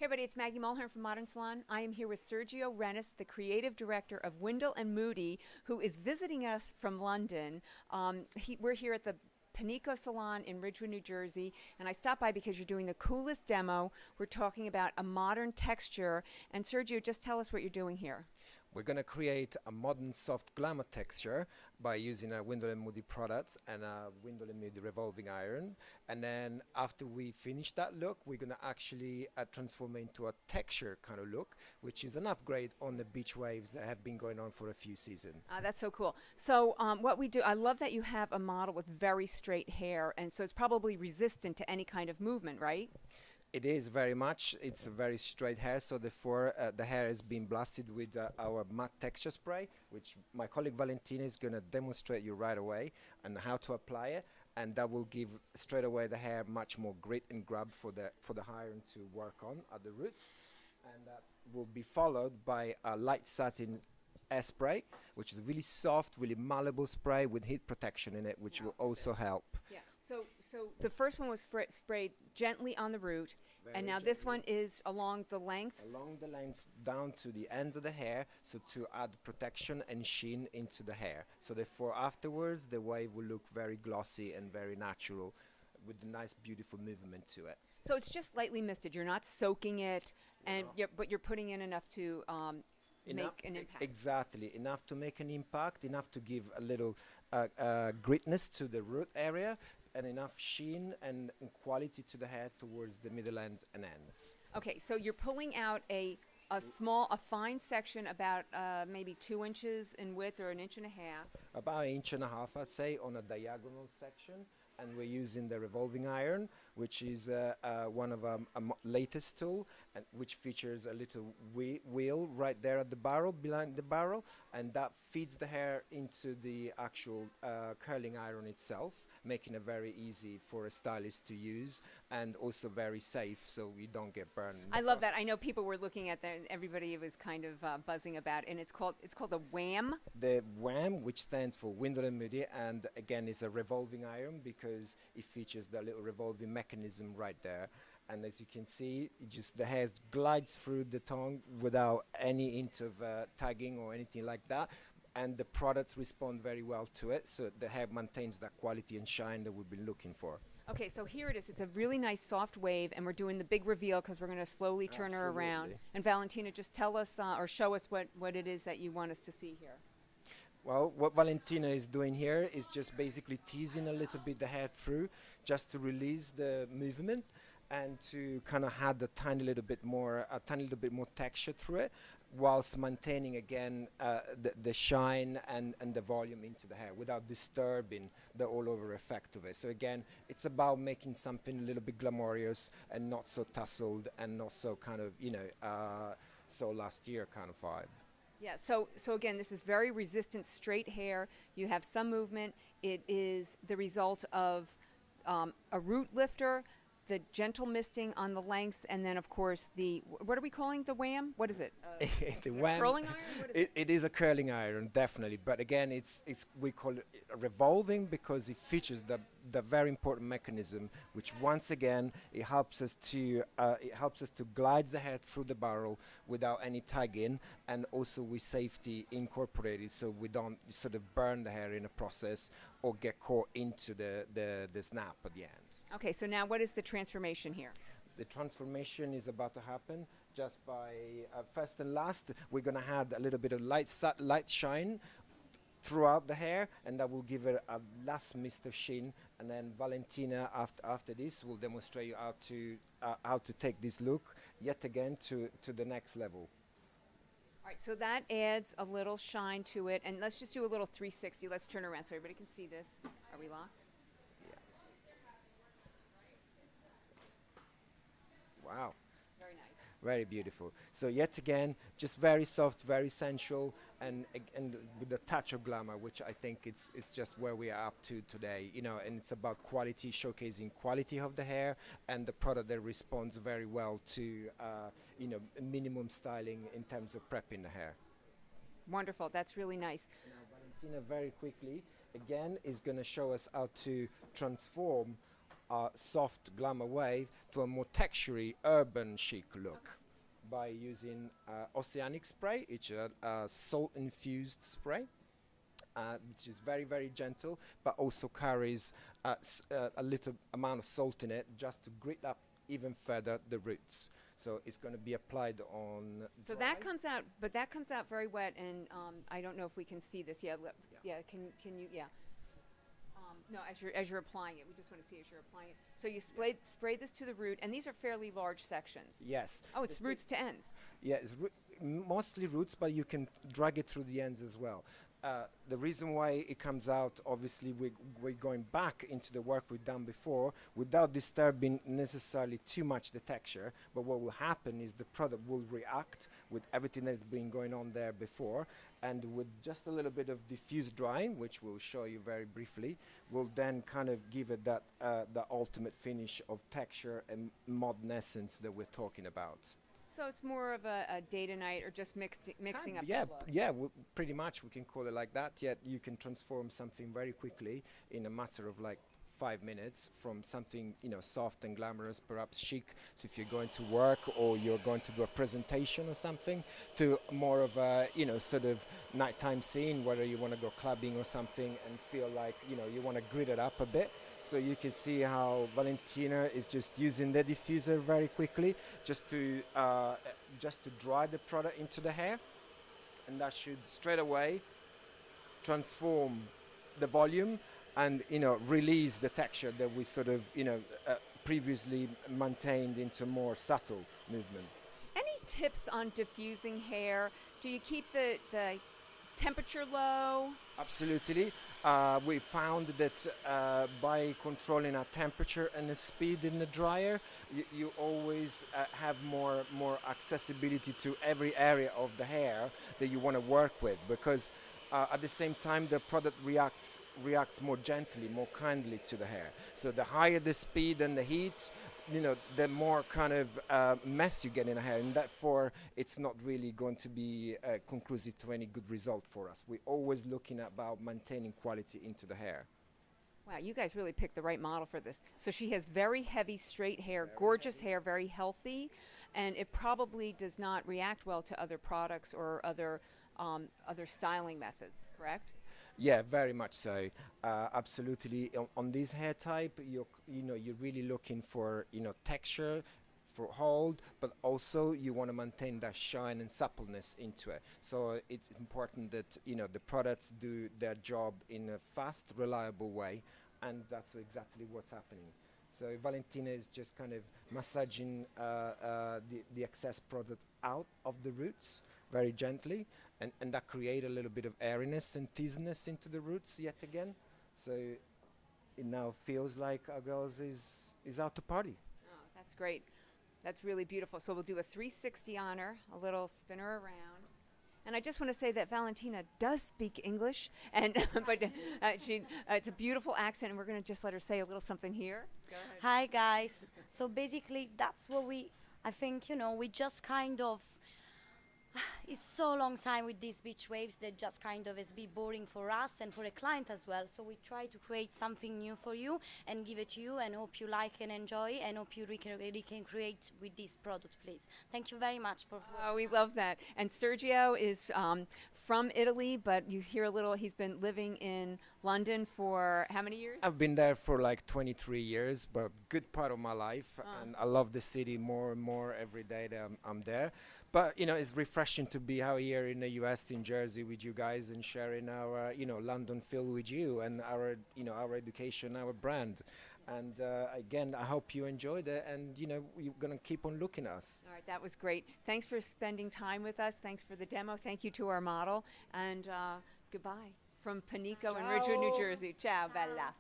Hey everybody, it's Maggie Mulhern from Modern Salon. I am here with Sergio Rennis, the creative director of Windle and Moodie, who is visiting us from London. We're here at the Panico Salon in Ridgewood, New Jersey, and I stopped by because you're doing the coolest demo. We're talking about a modern texture, and Sergio, just tell us what you're doing here. We're going to create a modern soft glamour texture by using a Windle and Moody products and a Windle and Moody revolving iron. And then after we finish that look, we're going to actually transform it into a texture kind of look, which is an upgrade on the beach waves that have been going on for a few seasons. That's so cool. So what we do, I love that you have a model with very straight hair, and so it's probably resistant to any kind of movement, right? It is very much. It's a very straight hair, so therefore the hair is being blasted with our matte texture spray, which my colleague Valentina is going to demonstrate you right away and how to apply it, and that will give straight away the hair much more grit and grab for the iron to work on at the roots, and that will be followed by a light satin air spray, which is really soft, really malleable spray with heat protection in it, which will also help. Yeah. So the first one was sprayed gently on the root, Very and now this gently. one is along the lengths. Along the length down to the ends of the hair, so to add protection and sheen into the hair. So therefore afterwards the wave will look very glossy and very natural with a nice beautiful movement to it. So it's just lightly misted. You're not soaking it, and but you're putting in enough to make an impact. Exactly, enough to make an impact, enough to give a little gritness to the root area, and enough sheen and quality to the hair towards the middle ends and ends. Okay, so you're pulling out a fine section about maybe 2 inches in width or an inch and a half. About an inch and a half, I'd say, on a diagonal section, and we're using the revolving iron, which is one of our latest tool, and which features a little wheel right there at the barrel, behind the barrel, and that feeds the hair into the actual curling iron itself, making it very easy for a stylist to use and also very safe, so we don't get burned. I love that. I know people were looking at that, and everybody was kind of buzzing about it, and it's called a wham. The WHAM, which stands for Windle and Moody, and again is a revolving iron because it features the little revolving mechanism right there. And as you can see, the hair glides through the tongue without any hint of tagging or anything like that. And the products respond very well to it, so the hair maintains that quality and shine that we've been looking for. Okay, so here it is. It's a really nice soft wave, and we're doing the big reveal because we're going to slowly turn her around. Absolutely. And Valentina, just tell us or show us what it is that you want us to see here. Well, what Valentina is doing here is just basically teasing a little bit the hair through, just to release the movement and to kind of add a tiny little bit more texture through it, whilst maintaining again the shine and the volume into the hair without disturbing the all-over effect of it. So again, it's about making something a little bit glamorous and not so tasseled and not so kind of, so last year kind of vibe. Yeah, so again, this is very resistant straight hair. You have some movement. It is the result of a root lifter, the gentle misting on the lengths, and then of course what are we calling the wham? What is it? The is it wham. a curling iron? What is it? It is a curling iron, definitely. But again, we call it revolving because it features the very important mechanism, which once again it helps us to glide the hair through the barrel without any tagging, and also with safety incorporated, so we don't sort of burn the hair in a process or get caught into the snap at the end. Okay, so now what is the transformation here? The transformation is about to happen just by first and last. We're going to add a little bit of light shine throughout the hair, and that will give it a last mist of sheen. And then Valentina, after this, will demonstrate you how to take this look yet again to the next level. All right, so that adds a little shine to it, and let's just do a little 360. Let's turn around so everybody can see this. Are we locked? Wow. Very nice. Very beautiful. So yet again, just very soft, very sensual, and with a touch of glamour, which I think it's just where we are up to today. And it's about quality, showcasing quality of the hair and the product that responds very well to minimum styling in terms of prepping the hair. Wonderful. That's really nice. Now Valentina very quickly again is going to show us how to transform soft glamour wave to a more textury urban chic look by using oceanic spray. It's a salt infused spray, which is very, very gentle, but also carries a little amount of salt in it just to grit up even further the roots. So it's going to be applied on. So dry. that comes out, but that comes out very wet, and I don't know if we can see this. Yeah, can you? Yeah. No, as you're applying it, we just want to see as you're applying it. So you spray this to the root, and these are fairly large sections. Yes. Oh, it's roots to ends. Yeah, it's mostly roots, but you can drag it through the ends as well. The reason why it comes out, obviously, we're going back into the work we've done before without disturbing necessarily too much the texture. But what will happen is the product will react with everything that's been going on there before, and with just a little bit of diffuse drying, which we'll show you very briefly, will then kind of give it that the ultimate finish of texture and modern essence that we're talking about. So it's more of a day to night, or just mixing up. Yeah, the look. yeah, pretty much we can call it like that. Yet you can transform something very quickly in a matter of like 5 minutes from something soft and glamorous, perhaps chic. So if you're going to work or you're going to do a presentation or something, to more of a sort of nighttime scene, whether you want to go clubbing or something and feel like you want to grit it up a bit. So you can see how Valentina is just using the diffuser very quickly just to dry the product into the hair, and that should straight away transform the volume and release the texture that we sort of previously maintained into more subtle movement. Any tips on diffusing hair? Do you keep the temperature low? Absolutely. We found that by controlling our temperature and the speed in the dryer, you always have more accessibility to every area of the hair that you want to work with, because at the same time the product reacts more gently, more kindly to the hair. So the higher the speed and the heat, the more kind of mess you get in the hair, and therefore it's not really going to be conclusive to any good result for us. We're always looking about maintaining quality into the hair. Wow, you guys really picked the right model for this. So she has very heavy, straight hair, gorgeous hair, very healthy, and it probably does not react well to other products or other styling methods, correct? Yeah, very much so. Absolutely. On this hair type, you're really looking for texture, for hold, but also you want to maintain that shine and suppleness into it. So it's important that the products do their job in a fast, reliable way, and that's exactly what's happening. So Valentina is just kind of massaging the excess product out of the roots very gently, and that create a little bit of airiness and teasiness into the roots yet again. So it now feels like our girls is out to party. Oh, that's great. That's really beautiful. So we'll do a 360 on her, a little spin her around. And I just want to say that Valentina does speak English, and but it's a beautiful accent, and we're going to just let her say a little something here. Go ahead. Hi guys. So basically that's what I think, we just kind of, it's so long time with these beach waves that just kind of is be boring for us and for the client as well. So we try to create something new for you and give it to you, and hope you like and enjoy, and hope you really can create with this product, please. Thank you very much for. Oh, we love that. And Sergio is from Italy, but you hear a little, he's been living in London for how many years? I've been there for like 23 years, but good part of my life, and I love the city more and more every day that I'm there. But it's refreshing to be out here in the US, in Jersey, with you guys, and sharing our London feel with you, and our our education, our brand. And again, I hope you enjoyed it, and you're gonna keep on looking at us. All right, that was great. Thanks for spending time with us. Thanks for the demo. Thank you to our model, and goodbye from Panico in Ridgewood, New Jersey. Ciao, bella.